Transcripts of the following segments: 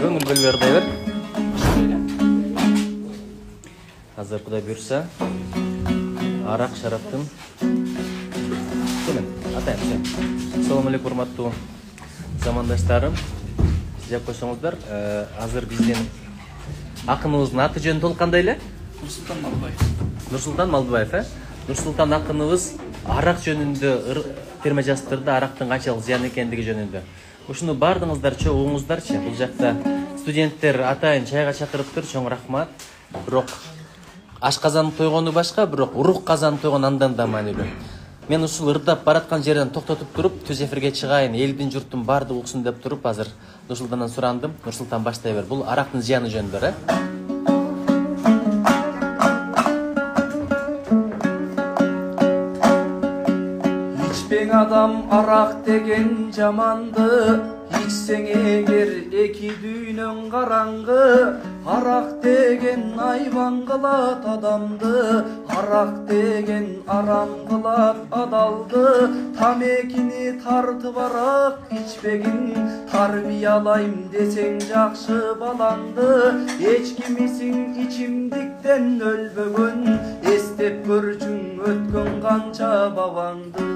көңүл бөлбөй ырдай бер. Азыр Кудай буйрса, арак шараптын атайын. Салам алейкум, урматтуу замандаштарым. Жеп койсоңуздар, азыр биздин акыныбыздын аты жөнү толук кандай эле? Нурсултан Малдыбаев. Нурсултан Малдыбаев, Нурсултан акыныбыз арак жөнүндө терме жаздырды, арактын канчалык зыян экендиги жөнүндө. Ушуну бардыңыздарчы, угуңуздарчы. Бул жакта студенттер атайын чайга чакырыптыр, чоң рахмат. Бирок ашказан тойгону башка, бирок урук казан тойгон андан да маанилүү. Мен ушул ырдап бараткан жерден токтотуп туруп, түз эфирге чыгайын, элдин журттун баардыгы уксун деп туруп, азыр Нурсултандан сурандым. Нурсултан баштай бер. Бул арактын зыяны жөнүндө, Ичпең адам арак деген жаманды, ичсең эгер эки дүйнөң караңгы. Арак деген айбан кылат адамды, арак деген арам кылат адалды. Тамекини тартып арак ичпегин, тарбиялайм десең жакшы балаңды. Эч кимисиң ичимдиктен өлбөгөн, эстеп көрчүң өткөн канча бабаңды.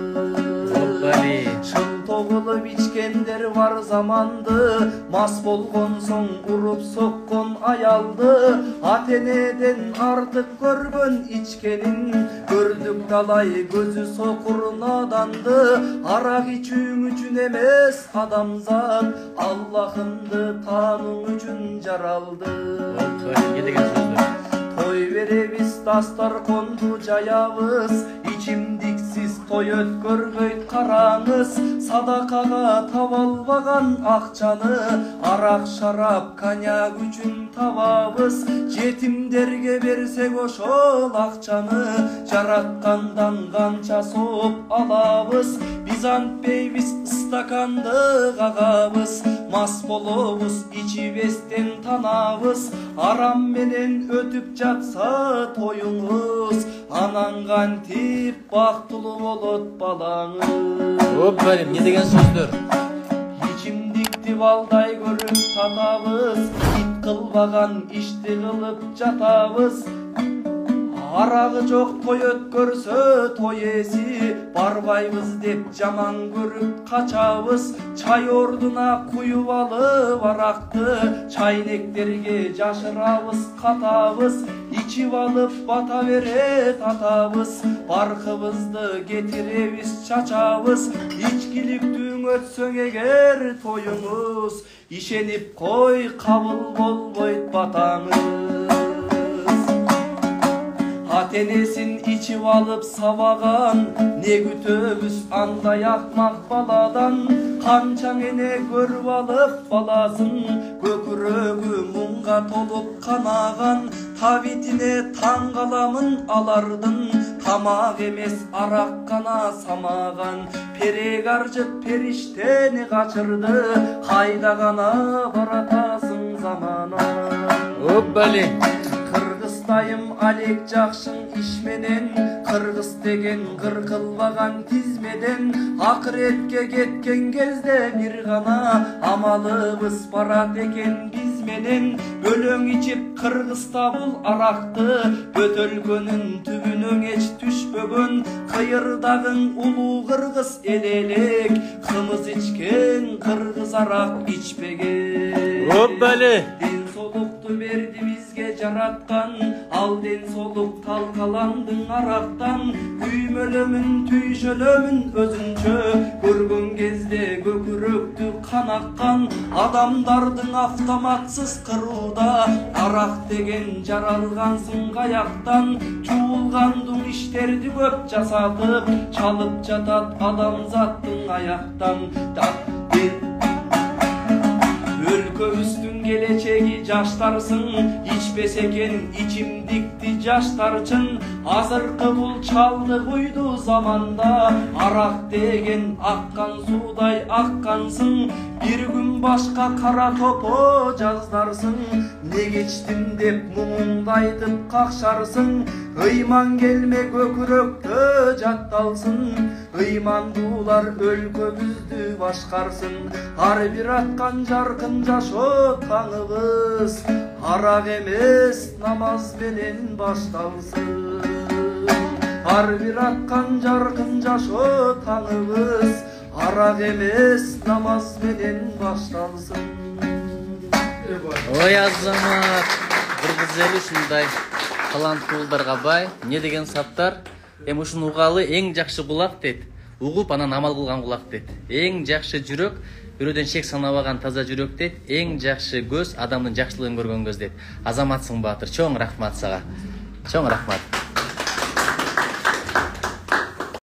Шыл тогулуп ичкендер бар заманды, мас болгон соң уруп соккон аялды. Ата-энеден артык көргөн ичкенин, көрдүк талай көзү сокур наданды. Арак ичүүң үчүн эмес адамзат, Аллахымды таануу үчүн жаралды. Той беребиз, дастарконду жаябыз, ичимдиксиз той өткөрбөйт караңыз. Садакага таба албаган акчаны, арак шарап коньяк үчүн табабыз. Жетимдерге берсек ошол акчаны, жараткандан канча сооп алабыз. Биз антпейбиз, стаканды кагабыз, мас болобуз, ичибестен танабыз. Арам менен өтүп жатса тоюңуз, анан кантип бактылуу болот балаңыз. Балим, не деген сөздөр? Ичимдикти балдай көрүп татабыз, ит кылбаган ишти кылып жатабыз. Арагы жок той өткөрсө той эси, барбайбыз деп жаман көрүп качабыз. Чай ордуна куюп алып аракты, чайнектерге жашырабыз катабыз. Ичип алып бата берет атабыз, баркыбызды кетиребиз чачабыз. Ичкиликтүүң өтсөң эгер тоюңуз, ишенип кой кабыл болбойт батаңыз. Ата-энесин ичип алып сабаган, не күтөбүз андай акмак баладан. Канчаң эне көрүп алып баласын, көкүрөгү муңга толуп канаган. Табитине таң каламын алардын, тамак эмес арак гана самаган. Перек аржык периштени качырды, кайда гана баратасың замана. Бали. Кыргыздайым алек жакшың иш менен, кыргыз деген кыркылбаган тизмеден. Акыретке кеткен кезде бир гана амалыбыз барат экен биз менен. Өлөң ичип кыргызда бул аракты, бөтөлкөнүн түбүнө эч түшпөгөн. Кыйырдагың улуу кыргыз элелек, кымыз ичкен кыргыз арак ичпеген. Ден солукту берди бизге жараткан, ал ден солук талкаландың арактан. Күймөлөмүн түйшөлөмүн өзүнчө, көргөн кезде көкүрөктү кан аккан. Адамдардын автоматсыз кырууда, арак деген жаралгансың каяктан. Чуулгандың иштерди көп жасатып, чалып жатат адамзаттын аяктан. Өлкөбүздүн келечеги жаштарсың, ичпесе экен ичимдикти жаштарчын. азыркы бул чалды куйду заманда арак деген аккан суудай аккансың бир күн башка кара топо жаздарсың не кечтим деп муңуңду айтып какшарсың ыйман келме көкүрөктө жатталсын ыймандуулар өлкөбүздү башкарсын ар бир аткан жаркын жашоо таңыбыз арак эмес намаз менен башталсын ар бир аткан жаркын жашоо таңыбыз арак эмес намаз менен башталсын. Ой азамат, бір кызы ушундай таланттууларга бай. Не деген саптар? Эми ушуну угалы эң жакшы кулак дейт. Угуп анан амал кылган кулак дейт. Эң жакшы жүрөк бирөөдөн шек санабаган таза жүрөк дейт. Эң жакшы көз адамдын жакшылыгын көргөн көз дейт. Азаматсың Баатыр, чоң рахмат сага. Чоң рахмат.